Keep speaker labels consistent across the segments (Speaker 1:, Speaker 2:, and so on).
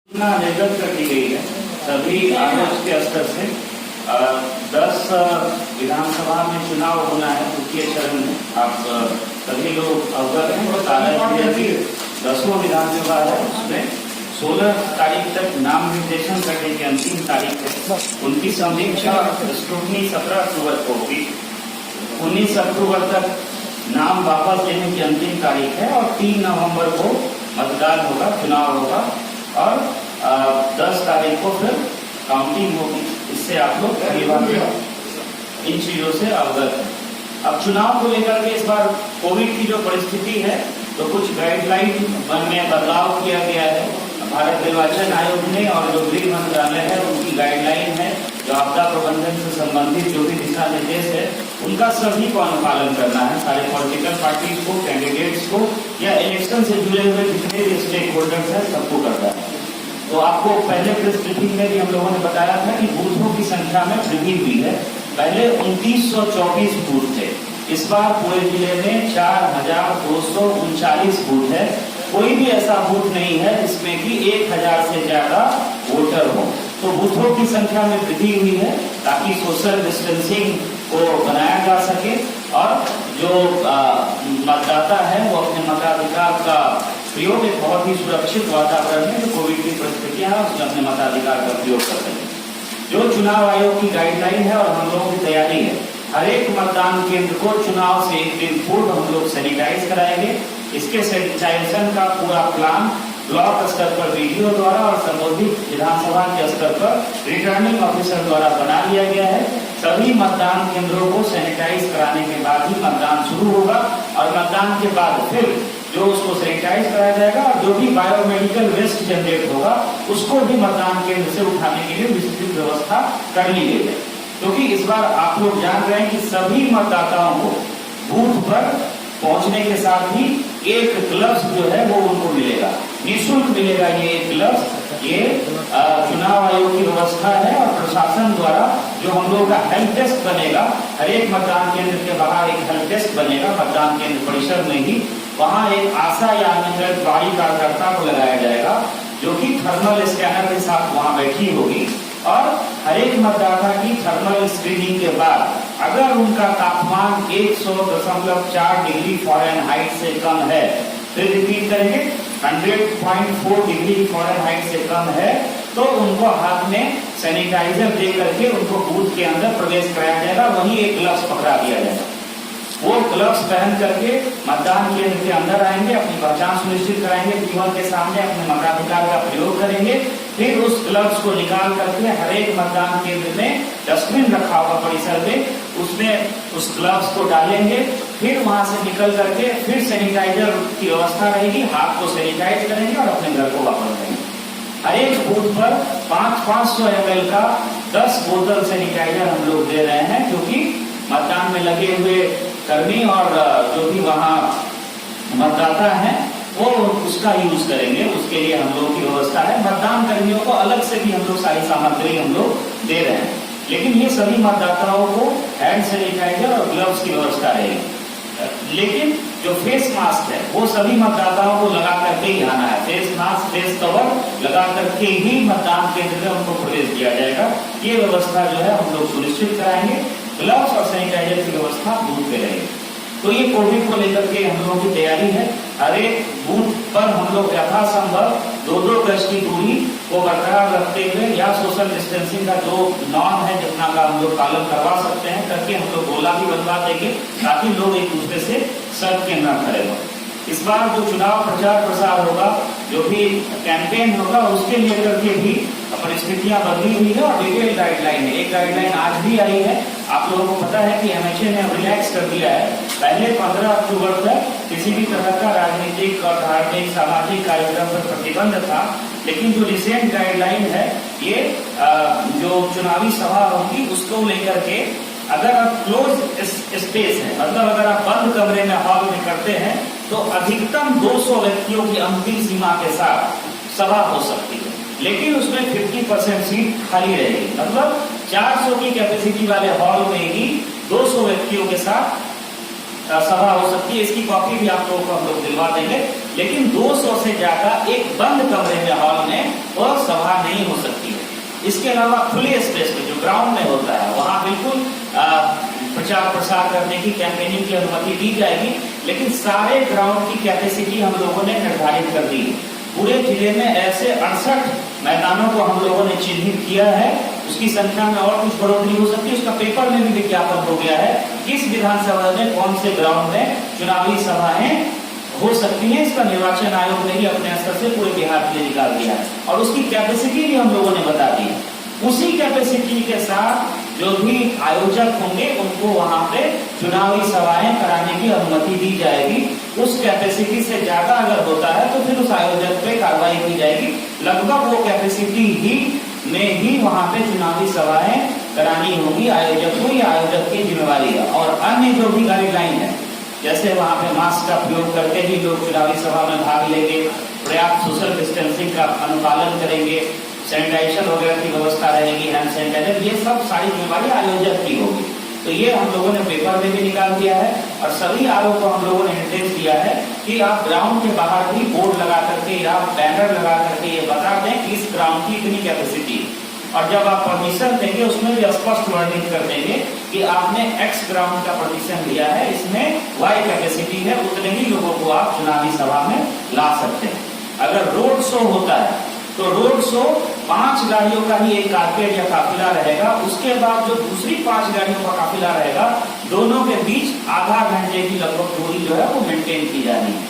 Speaker 1: सूचना निर्गत कर दी गई है सभी आयोजक के स्तर से 10 विधानसभा में चुनाव होना है द्वितीय चरण में। आप सभी लोग अवगत हैं। बता रहे हैं कि 10वां विधानसभा है, उसमें 16 तारीख तक नाम निर्देशन करने की अंतिम तारीख है। उनकी समीक्षा स्क्रूटनी 17 अक्टूबर को होगी। 19 अक्टूबर तक नाम वापस लेने की अंतिम तारीख है और 3 नवंबर को मतदान होगा, चुनाव होगा और 10 तारीख को फिर काउंटिंग होगी। इससे आप लोग इन चीजों से अवगत हैं। अब चुनाव को लेकर के इस बार कोविड की जो परिस्थिति है तो कुछ गाइडलाइन में बदलाव किया गया है। भारत निर्वाचन आयोग ने और जो गृह मंत्रालय है उनकी गाइडलाइन है, जो आपदा प्रबंधन से संबंधित जो भी दिशा निर्देश है उनका सभी को अनुपालन करना है। सारे पॉलिटिकल पार्टीज को, कैंडिडेट्स को या इलेक्शन से जुड़े हुए जितने भी स्टेक होल्डर्स है सबको करना है। तो आपको पहले प्रेस ब्रीफिंग में भी हम लोगों ने बताया था कि बूथों की संख्या में वृद्धि हुई है। पहले 2924 बूथ थे, इस बार पूरे जिले में 4239 बूथ है। कोई भी ऐसा बूथ नहीं है जिसमें कि 1000 से ज्यादा वोटर हो। तो बूथों की संख्या में वृद्धि हुई है ताकि सोशल डिस्टेंसिंग को बनाया जा सके और जो मतदाता है वो अपने मताधिकार का प्रयोग एक बहुत ही सुरक्षित वातावरण में जो कोविड की परिस्थितियां है उसमें अपने मताधिकार का प्रयोग कर सके। जो चुनाव आयोग की गाइडलाइन है और हम लोगों की तैयारी है, हर एक मतदान केंद्र को चुनाव से एक दिन पूर्व हम लोग सैनिटाइज कराएंगे। इसके सैनिटाइजेशन का पूरा प्लान ब्लॉक स्तर पर वीडियो द्वारा और संबंधित विधानसभा के स्तर पर रिटर्निंग ऑफिसर द्वारा बना लिया गया है। सभी मतदान केंद्रों को सैनिटाइज कराने के बाद ही मतदान शुरू होगा और मतदान के बाद फिर जो उसको सैनिटाइज कराया जाएगा और जो भी बायोमेडिकल वेस्ट जनरेट होगा उसको भी मतदान केंद्र से उठाने के लिए विस्तृत व्यवस्था कर ली गई है। क्योंकि इस बार आप लोग जान रहे हैं कि सभी मतदाताओं को बूथ पर पहुंचने के साथ ही एक ग्लव्स जो है वो उनको मिलेगा, निःशुल्क मिलेगा। ये एक ग्लव्स ये चुनाव आयोग की व्यवस्था है और प्रशासन द्वारा जो हम लोगों का हेल्प डेस्क बनेगा, हर एक मतदान केंद्र के बाहर एक हेल्प डेस्क बनेगा मतदान केंद्र परिसर में ही। वहाँ एक आशा या आंगनबाड़ी कार्यकर्ता को लगाया जाएगा जो कि थर्मल स्कैनर के साथ वहाँ बैठी होगी और हर एक मतदाता की थर्मल स्क्रीनिंग के बाद अगर उनका तापमान 100.4 डिग्री फ़ारेनहाइट से कम है, फिर रिपीट करेंगे 100.4 डिग्री फ़ारेनहाइट से कम है, तो उनको हाथ में सैनिटाइजर दे करके उनको बूथ के अंदर प्रवेश कराया जाएगा। वहीं एक ग्लव्स पकड़ा दिया जाएगा। वो ग्लव्स पहन करके मतदान केंद्र के अंदर आएंगे, अपनी पहचान सुनिश्चित कराएंगे, टीम के सामने अपने मताधिकार का प्रयोग करेंगे। फिर उस ग्लव्स को निकाल करके हर एक मतदान केंद्र में डस्टबिन रखा होगा परिसर में, उसमें उस ग्लव्स को डालेंगे। फिर वहां से निकल करके फिर सैनिटाइजर की व्यवस्था रहेगी, हाथ को सैनिटाइज करेंगे और अपने घर को वापस जाएंगे। हर एक बूथ पर 500 ml का 10 बोतल सैनिटाइजर हम लोग दे रहे हैं, क्योंकि मतदान में लगे हुए कर्मी और जो भी वहाँ मतदाता हैं वो उसका यूज करेंगे। उसके लिए हम लोगों की व्यवस्था है। मतदान कर्मियों को अलग से भी हम लोग सारी सामग्री हम लोग दे रहे हैं, लेकिन ये सभी मतदाताओं को हैंड सैनिटाइजर और ग्लव्स की व्यवस्था रहेगी। लेकिन जो फेस मास्क है वो सभी मतदाताओं को लगा करके ही आना है। फेस मास्क, फेस कवर लगा करके ही मतदान केंद्र में उनको प्रवेश दिया जाएगा। ये व्यवस्था जो है हम लोग सुनिश्चित कराएंगे। ग्लव्स और सैनिटाइजर की व्यवस्था बूथ पे रहेगी। तो ये कोविड को लेकर के हम लोगों की तैयारी है। हर एक बूथ पर हम लोग यथासंभव 2-2 गज की दूरी को बरकरार रखते हुए या सोशल डिस्टेंसिंग का जो नॉर्म है जितना का हम लोग पालन करवा सकते हैं करके हम लोग गोला भी बनवा देंगे ताकि लोग एक दूसरे से सट के न खड़े हों। इस बार जो चुनाव प्रचार प्रसार होगा, जो भी कैंपेन होगा, उसके लिए करके भी परिस्थितियां बदली हुई है और डिटेल गाइडलाइन है। एक गाइडलाइन आज भी आई है। आप लोगों को पता है कि MHA ने रिलैक्स कर दिया है। पहले 15 अक्टूबर तक किसी भी तरह का राजनीतिक और धार्मिक सामाजिक कार्यक्रम पर प्रतिबंध था, लेकिन जो रिसेंट गाइडलाइन है ये जो चुनावी सभा होगी उसको लेकर के अगर आप क्लोज स्पेस है, मतलब अगर आप बंद कमरे में हॉल में करते हैं तो अधिकतम 200 व्यक्तियों की अंतिम सीमा के साथ सभा हो सकती है, लेकिन उसमें 50% सीट खाली रहेगी। मतलब 400 की कैपेसिटी वाले हॉल में ही 200 व्यक्तियों के साथ सभा हो सकती है। इसकी कॉपी भी आप लोगों को हम लोग दिलवा देंगे, लेकिन 200 से ज्यादा एक बंद कमरे में, हॉल में वह सभा नहीं हो सकती है। इसके अलावा खुले स्पेस में, जो ग्राउंड में होता है, वहां बिल्कुल प्रचार प्रसार करने की, कैंपेनिंग की अनुमति दी जाएगी, लेकिन सारे ग्राउंड की कैपेसिटी हम लोगों ने निर्धारित कर दी है। पूरे जिले में ऐसे 68 मैदानों को हम लोगों ने चिन्हित किया है। उसकी संख्या में और कुछ बढ़ोतरी हो सकती है। उसका पेपर में भी विज्ञापन हो गया है, किस विधानसभा में कौन से ग्राउंड में चुनावी सभाएं हो सकती है। इसका निर्वाचन आयोग ने ही अपने स्तर से पूरे बिहार के लिए निकाल दिया है, और उसकी कैपेसिटी भी हम लोगों ने बता दी है। उसी कैपेसिटी के साथ जो भी आयोजक होंगे उनको वहां पे चुनावी सभाएं कराने की अनुमति दी जाएगी। उस कैपेसिटी से ज्यादा अगर होता है तो फिर उस आयोजक पे कार्रवाई की जाएगी। लगभग वो कैपेसिटी ही में ही वहां पे चुनावी सभाएं करानी होगी आयोजक को, या आयोजक की जिम्मेवारी है। और अन्य जो भी गाइडलाइन है, जैसे वहां पे मास्क का प्रयोग करके ही लोग चुनावी सभा में भाग लेंगे, पर्याप्त सोशल डिस्टेंसिंग का अनुपालन करेंगे, सैनिटाइजेशन वगैरह की व्यवस्था रहेगी, हैंड सैनिटाइजर, ये सब सारी जिम्मेवारी आयोजक की होगी। तो ये हम लोगों ने पेपर में भी निकाल दिया है, और सभी आरोप को हम लोगों ने निर्देश दिया है कि आप ग्राउंड के बाहर भी बोर्ड लगा करके या बैनर लगा करके ये बता दें कि इस ग्राउंड की इतनी कैपेसिटी है। और जब आप परमिशन देंगे उसमें भी स्पष्ट वर्णित कर देंगे कि आपने एक्स ग्राउंड का परमिशन लिया है, इसमें वाई कैपेसिटी है, उतने ही लोगों को आप चुनावी सभा में ला सकते हैं। अगर रोड शो होता है तो रोड शो 5 गाड़ियों का ही एक कारपेट या काफिला रहेगा। उसके बाद जो दूसरी 5 गाड़ियों का काफिला रहेगा, दोनों के बीच आधा घंटे की लगभग दूरी जो है वो मेंटेन की जानी है।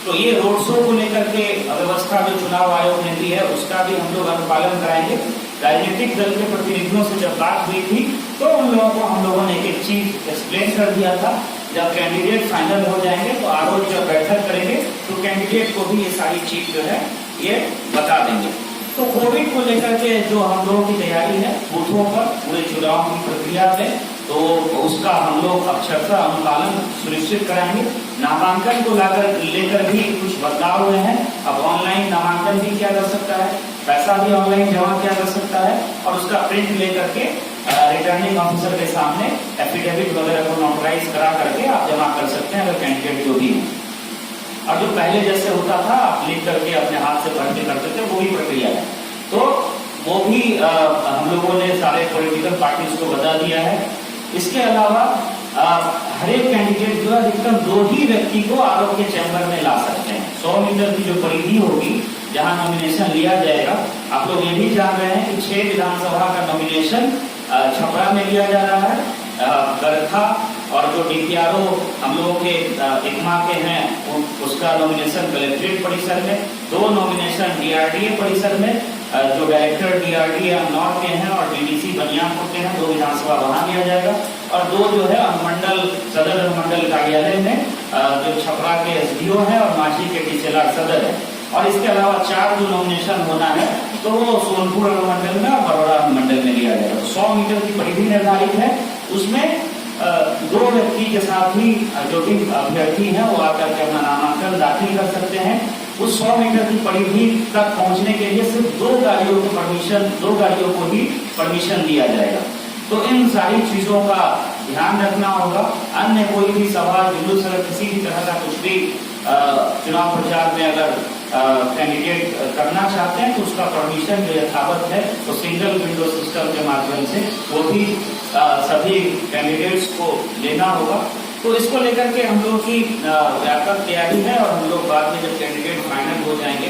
Speaker 1: तो ये रोड शो को लेकर के व्यवस्था जो चुनाव आयोग ने दी है उसका भी हम लोग अनुपालन कराएंगे। राजनीतिक दल के प्रतिनिधियों से जब बात हुई थी तो उन लोगों को हम लोगों ने एक चीज एक्सप्लेन कर दिया था। जब कैंडिडेट फाइनल हो जाएंगे तो आरोप जब बैठक करेंगे तो कैंडिडेट को भी ये सारी चीज जो है ये बता देंगे। तो कोविड को लेकर के जो हम लोगों की तैयारी है बूथों पर पूरे चुनाव की प्रक्रिया में, तो उसका हम लोग अक्षरशः अनुपालन सुनिश्चित कराएंगे। नामांकन को लेकर भी कुछ बदलाव हुए हैं। अब ऑनलाइन नामांकन भी किया जा सकता है, पैसा भी ऑनलाइन जमा किया जा सकता है, और उसका प्रिंट लेकर के रिटर्निंग ऑफिसर के सामने एफिडेविट वगैरह को नोटराइज करा करके आप जमा कर सकते हैं, अगर कैंडिडेट जो भी है। और जो पहले जैसे होता था आप लिख करके अपने हाथ से भर के करते थे, वो भी प्रक्रिया है। तो वो भी हम लोगों ने सारे पॉलिटिकल पार्टीज को बता दिया है। इसके अलावा हर एक कैंडिडेट जो है अधिकतम 2 ही व्यक्ति को आरोप के चैम्बर में ला सकते हैं। 100 मीटर की जो परिधि होगी जहां नॉमिनेशन लिया जाएगा। आप लोग ये भी जान रहे हैं कि 6 विधानसभा का नॉमिनेशन छपरा में लिया जा रहा है, गरखा और जो डीपीआरओ हम लोगों के इकमा के हैं उसका नॉमिनेशन कलेक्ट्रेट परिसर में, 2 नॉमिनेशन डीआरडीए परिसर में, जो डायरेक्टर डीआरडीए नॉर्थ के हैं और डीडीसी बनियापुर के हैं, 2 विधानसभा वहां लिया जाएगा। और 2 जो है अनुमंडल सदर अनुमंडल कार्यालय में, जो छपरा के एसडीओ है और मांझी के टीचेलार सदर है। और इसके अलावा 4 जो नॉमिनेशन होना है तो वो सोनपुर अनुमंडल में और बड़ौदा अनुमंडल में लिया जाएगा। 100 मीटर की परिधि निर्धारित है, उसमें 2 व्यक्ति के साथ ही जो भी अभ्यर्थी हैं वो आकर के अपना नामांकन दाखिल कर सकते हैं। उस 100 मीटर की परिधि तक पहुंचने के लिए सिर्फ 2 गाड़ियों को ही परमिशन दिया जाएगा। तो इन सारी चीजों का ध्यान रखना होगा। अन्य कोई भी सभा जुलूस अगर किसी भी तरह का कुछ भी चुनाव प्रचार में अगर कैंडिडेट करना चाहते हैं तो उसका परमिशन जो यथावत है तो सिंगल विंडो सिस्टम के माध्यम से वो भी सभी कैंडिडेट्स को लेना होगा। तो इसको लेकर के हम लोग की व्यापक तैयारी है, और हम लोग बाद में जब कैंडिडेट फाइनल हो जाएंगे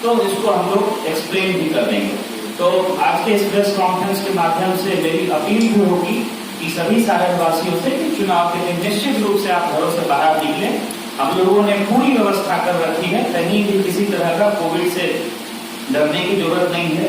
Speaker 1: तो इसको हम लोग एक्सप्लेन भी कर देंगे। तो आज के इस प्रेस कॉन्फ्रेंस के माध्यम से मेरी अपील भी होगी कि सभी सारण वासियों से कि चुनाव के दिन निश्चित रूप से आप घरों से बाहर निकले। हम लोगों ने पूरी व्यवस्था कर रखी है, कहीं भी किसी तरह का कोविड से डरने की जरूरत नहीं है।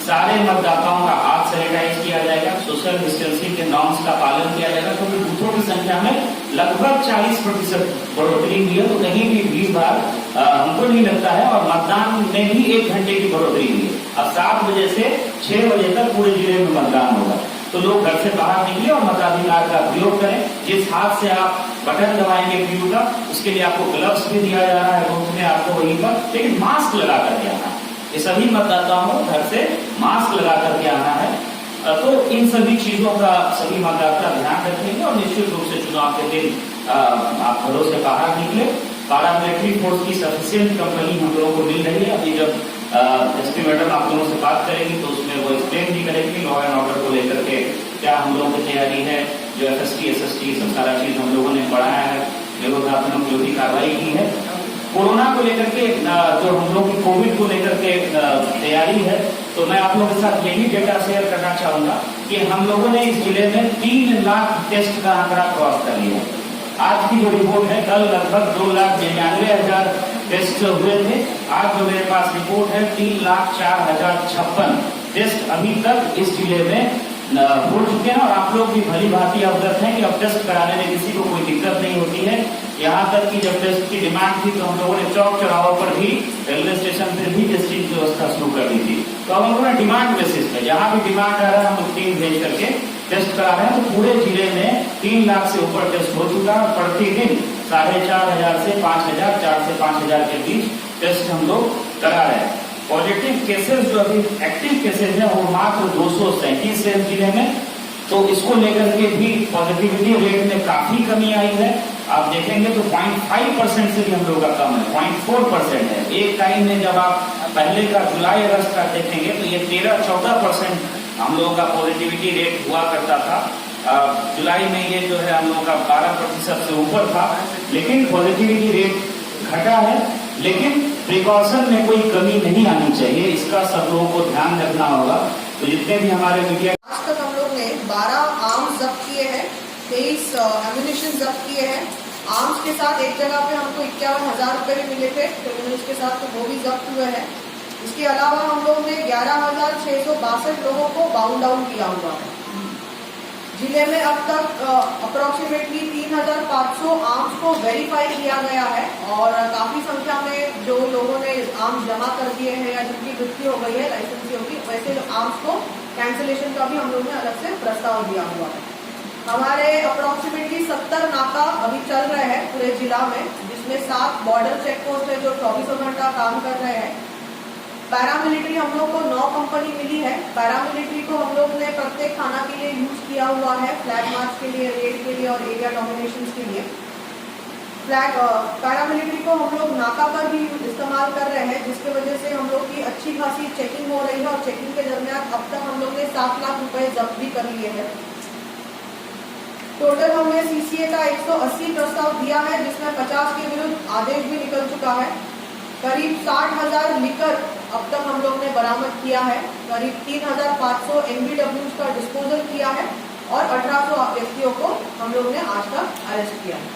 Speaker 1: सारे मतदाताओं का हाथ सैनिटाइज किया जाएगा, सोशल डिस्टेंसिंग के नॉर्म्स का पालन किया जाएगा, क्योंकि बूथों की संख्या में लगभग 40% बढ़ोतरी हुई है। तो कहीं भी भीड़ भाड़ हमको नहीं लगता है, और मतदान में भी 1 घंटे की बढ़ोतरी हुई है। अब 7 बजे से 6 बजे तक पूरे जिले में मतदान होगा। तो लोग घर से बाहर निकले और मताधिकार का प्रयोग करें। जिस हाथ से आप बटन दबाएंगे पीयू का, उसके लिए आपको ग्लव्स भी दिया जा रहा है बूथ में आपको वहीं पर, लेकिन मास्क लगा करके आना है। ये सभी मतदाताओं को घर से मास्क लगा करके आना है। तो इन सभी चीजों का सभी मतदाता ध्यान रखेंगे और निश्चित रूप से चुनाव के दिन आप घरों से बाहर निकले। पैरामिलिट्री फोर्स की सफिशिएंट कंपनी हम लोगों को मिल रही है। अभी जब एसपी मैडम आप लोगों से बात करेंगी तो उसमें वो एक्सप्लेन भी करेंगी लॉ एंड ऑर्डर को लेकर के क्या हम लोगों की तैयारी है। जो FST SST सब सारा चीज हम लोगों ने बढ़ाया है, विरोधात्मक जो भी कार्रवाई की है। कोरोना को लेकर के जो हम लोग की कोविड को लेकर के तैयारी है, तो मैं आप लोगों के साथ यही डेटा शेयर करना चाहूंगा कि हम लोगों ने इस जिले में 3 लाख टेस्ट का आंकड़ा क्रॉस कर लिया। आज की जो रिपोर्ट है, कल लगभग 2,99,000 टेस्ट हुए थे। आज जो मेरे पास रिपोर्ट है 3,04,056 टेस्ट अभी तक इस जिले में हो चुके हैं। और आप लोग भी भली भांति अवगत हैं कि अब टेस्ट कराने में किसी को कोई दिक्कत नहीं होती है। यहाँ तक कि जब टेस्ट की डिमांड थी तो हम लोगों ने चौक चौराहों पर भी, रेलवे स्टेशन पर भी टेस्टिंग की व्यवस्था शुरू कर दी थी। तो अब हम लोगों ने डिमांड बेसिस पे जहाँ भी डिमांड आ रहा है हम टीम भेज करके टेस्ट करा रहे हैं। तो पूरे जिले में 3 लाख से ऊपर टेस्ट हो चुका है। प्रतिदिन 4,500 से 5,000, 4 से 5,000 के बीच टेस्ट हम लोग करा रहे हैं। पॉजिटिव केसेस जो अभी एक्टिव केसेस हैं वो मात्र 237 है जिले में। तो इसको लेकर के भी पॉजिटिविटी रेट में काफी कमी आई है। आप देखेंगे तो 0.5% से भी हम लोग का कम है, 0.4% है। एक टाइम में जब आप पहले का जुलाई अगस्त का देखेंगे तो ये 13-14% हम लोगों का पॉजिटिविटी रेट हुआ करता था। जुलाई में ये जो है हम लोगों का 12% से ऊपर था। लेकिन पॉजिटिविटी रेट घटा है, लेकिन प्रिकॉशन में कोई कमी नहीं आनी चाहिए, इसका सब लोगों को ध्यान रखना होगा। तो जितने भी हमारे मीडिया
Speaker 2: आज तक हम लोग ने 12 आर्म्स जब्त किए हैं, 23 एम्यूनिशन जब्त किए हैं। आर्म्स के साथ एक जगह पे हमको 51,000 रुपए भी मिले थे क्रिमिनल्स के साथ, तो वो भी जब्त हुए हैं। इसके अलावा हम लोग ने 11,662 लोगों को बाउंड डाउन किया हुआ है। जिले में अब तक अप्रोक्सीमेटली 3,500 आर्म्स को वेरीफाई किया गया है और काफी संख्या में जो लोगों ने आर्म्स जमा कर दिए हैं या जिनकी मृत्यु हो गई है, लाइसेंसी होगी, वैसे आर्म्स को कैंसिलेशन का भी हम लोग ने अलग से प्रस्ताव दिया हुआ है। हमारे अप्रोक्सीमेटली 70 नाका अभी चल रहे हैं पूरे जिला में, जिसमें 7 बॉर्डर चेक पोस्ट है जो 24 घंटा काम कर रहे हैं। पैरामिलिट्री हम लोग को 9 कंपनी मिली है। पैरामिलिट्री को हम लोग ने प्रत्येक थाना के लिए यूज किया हुआ है, फ्लैग मार्च के लिए, रेड के लिए और एरिया डोमिनेशन के लिए। पैरामिलिट्री को हम लोग नाका पर भी इस्तेमाल कर रहे हैं, जिसकी वजह से हम लोग की अच्छी खासी चेकिंग हो रही है। और चेकिंग के दरमियान अब तक हम लोग ने 7 लाख रुपए जब्त भी कर लिए हैं। टोटल हमने CCA का 180 प्रस्ताव दिया है, जिसमें 50 के विरुद्ध आदेश भी निकल चुका है। करीब 60,000 लीटर अब तक हम लोग ने बरामद किया है। करीब 3,500 NBWs का डिस्पोजल किया है और 1,800 व्यक्तियों को हम लोग ने आज तक अरेस्ट किया है।